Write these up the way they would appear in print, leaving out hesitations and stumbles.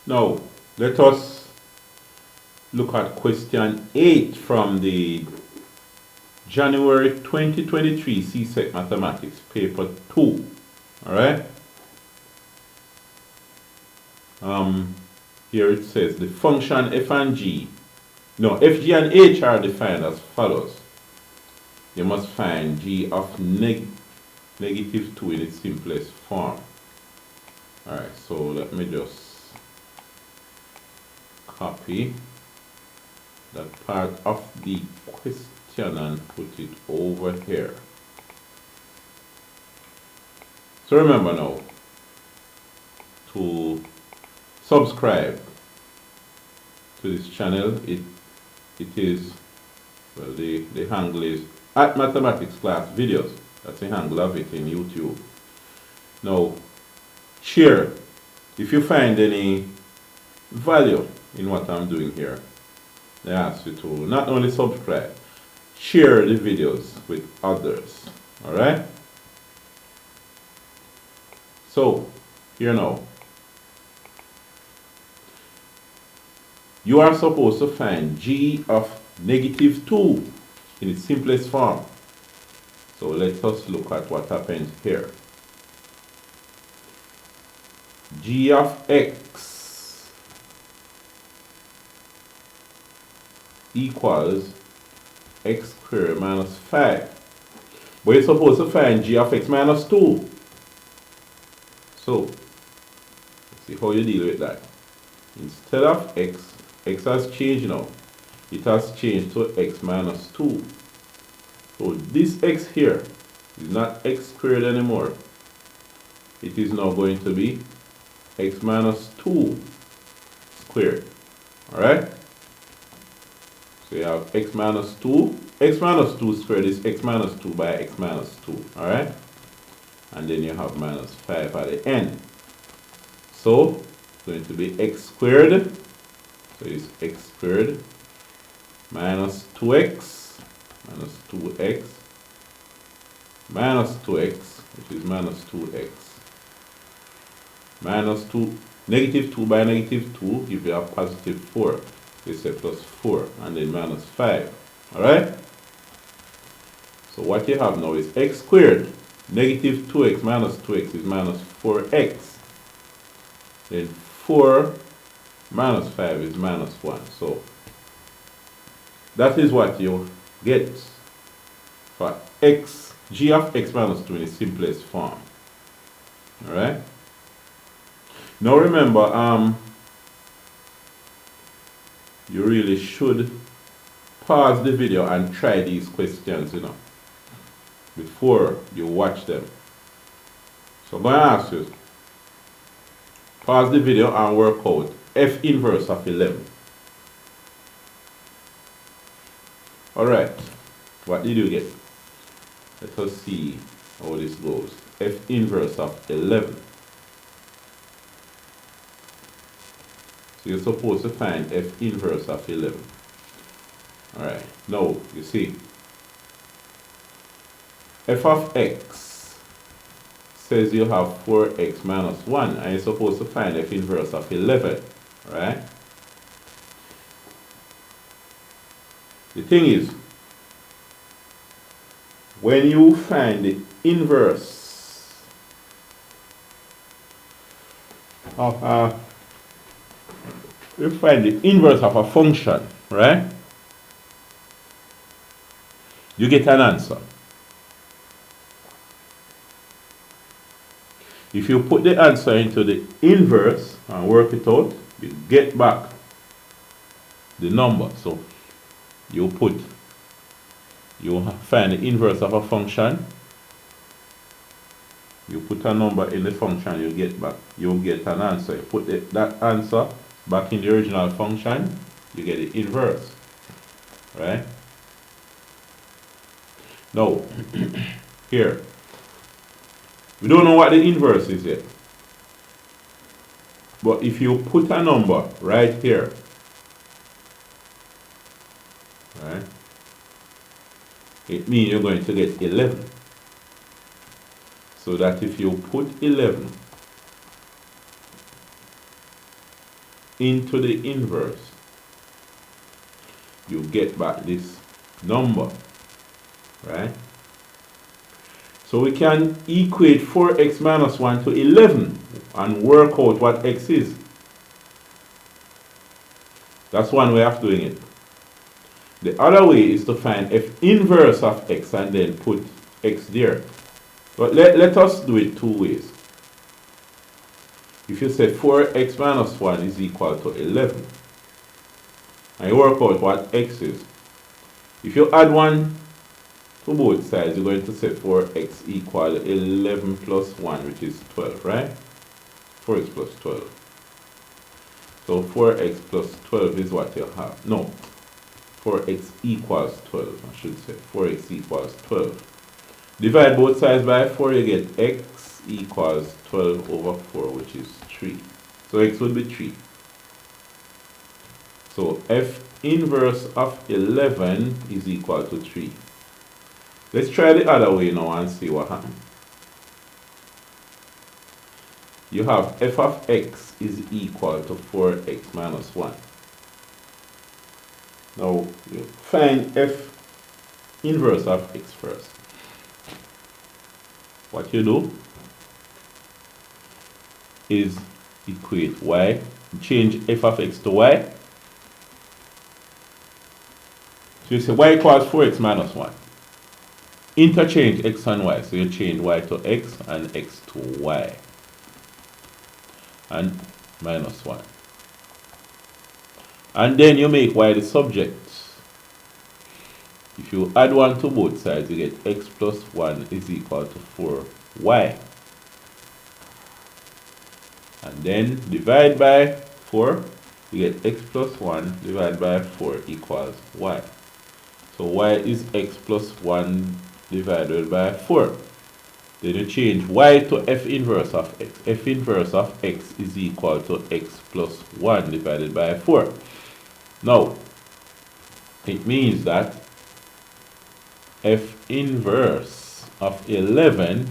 Now, let us look at question 8 from the January 2023 CSEC Mathematics, paper 2. Alright? Here it says the function f and g. No, f, g, and h are defined as follows. You must find g of negative 2 in its simplest form. Alright, so let me just copy that part of the question and put it over here. So remember now to subscribe to this channel. It is, well, the handle is at mathematics class videos. That's the handle of it in YouTube. Now share if you find any value in what I'm doing here. They ask you to not only subscribe, share the videos with others. Alright? So, here now. You are supposed to find g of negative 2 in its simplest form. So let us look at what happens here. G of x equals x squared minus 5. But you're supposed to find g of x minus 2. So, let's see how you deal with that. Instead of x has changed now. It has changed to x minus 2. So this x here is not x squared anymore. It is now going to be x minus 2 squared. Alright? So you have x minus 2. X minus 2 squared is x minus 2 by x minus 2. Alright? And then you have minus 5 at the end. So it's going to be x squared. So it's x squared minus 2x minus 2x minus 2x, which is minus 2x. Minus 2, negative 2 by negative 2 give you a positive 4. This is plus 4 and then minus 5. Alright? So what you have now is x squared. Negative 2x minus 2x is minus 4x. Then 4 minus 5 is minus 1. So that is what you get for x, g of x minus 2 in its simplest form. Alright? Now remember, you really should pause the video and try these questions, before you watch them. So I'm going to ask you, pause the video and work out f inverse of 11. Alright, what did you get? Let us see how this goes. F inverse of 11. So you're supposed to find f inverse of 11. Alright, now you see, f of x says you have 4x minus 1, and you're supposed to find f inverse of 11. Right? The thing is, when you find the inverse of you find the inverse of a function, right? You get an answer. If you put the answer into the inverse and work it out, you get back the number. So you find the inverse of a function, you put a number in the function, you get an answer. You put that answer back in the original function, you get the inverse. Right? Now, here, we don't know what the inverse is yet. But if you put a number right here, right, it means you're going to get 11. So that if you put 11 into the inverse, you get back this number, right? So we can equate 4x minus 1 to 11 and work out what x is. That's one way of doing it. The other way is to find f inverse of x and then put x there. But let us do it two ways. If you say 4x minus 1 is equal to 11, and you work out what x is, if you add 1 to both sides, you're going to say 4x equal 11 plus 1, which is 12, right? 4x plus 12. So 4x plus 12 is what you have. No, 4x equals 12, I should say. 4x equals 12. Divide both sides by 4, you get x equals 12 over 4, which is 3. So x would be 3. So f inverse of 11 is equal to 3. Let's try the other way now and see what happens. You have f of x is equal to 4x minus 1. Now, you find f inverse of x first. What you do is equate y, change f of x to y. So you say y equals 4x minus 1. Interchange x and y, so you change y to x and x to y. And minus 1. And then you make y the subject. If you add 1 to both sides, you get x plus 1 is equal to 4y. And then divide by 4, you get x plus 1 divided by 4 equals y. So y is x plus 1 divided by 4. Then you change y to f inverse of x. F inverse of x is equal to x plus 1 divided by 4. Now, it means that f inverse of 11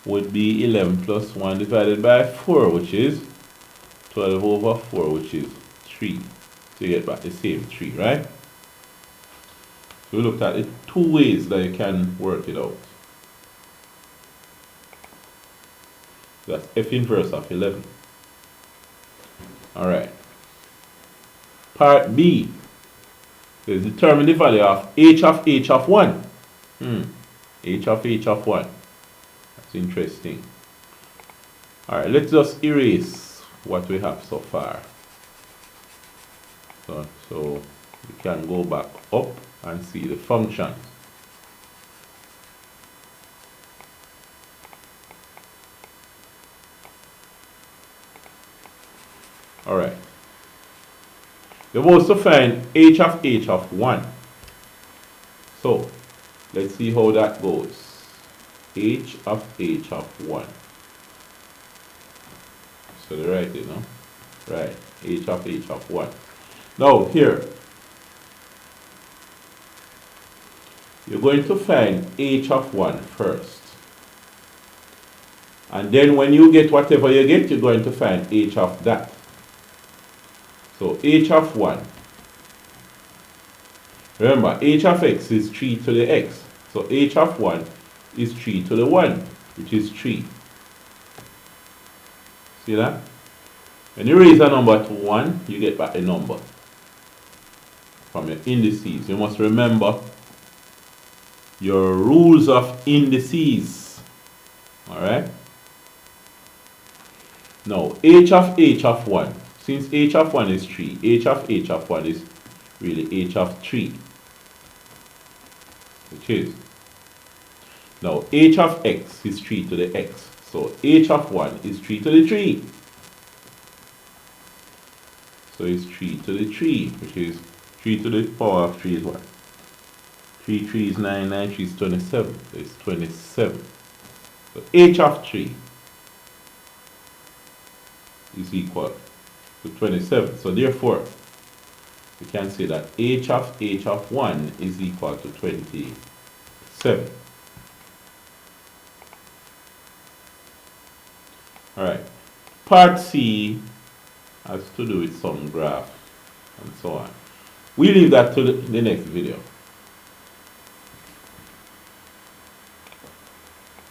would be 11 plus 1 divided by 4, which is 12 over 4, which is 3. So you get back the same 3, right? So we looked at it two ways that you can work it out. That's f inverse of 11. Alright. Part B is determine the value of h of 1. H of 1. That's interesting. Alright, let's just erase what we have so far. So we can go back up and see the functions. Alright. You're supposed to find h of 1. So, let's see how that goes. H of 1. So they write it, no? Right. H of 1. Now, here. You're going to find h of 1 first. And then when you get whatever you get, you're going to find h of that. So h of 1. Remember, h of x is 3 to the x. So h of 1 is 3 to the 1, which is 3. See that? When you raise a number to 1, you get back a number from your indices. You must remember your rules of indices. Alright? Now, h of 1. Since h of 1 is 3, h of 1 is really h of 3. Which is. Now, h of x is 3 to the x. So, h of 1 is 3 to the 3. So, it's 3 to the 3, which is 3 to the power of 3 is what? 3 3 is 9, 9 3 is 27. So, it's 27. So, h of 3 is equal to 27. So therefore, we can say that h of 1 is equal to 27. Alright. Part C has to do with some graph and so on. We leave that to the next video.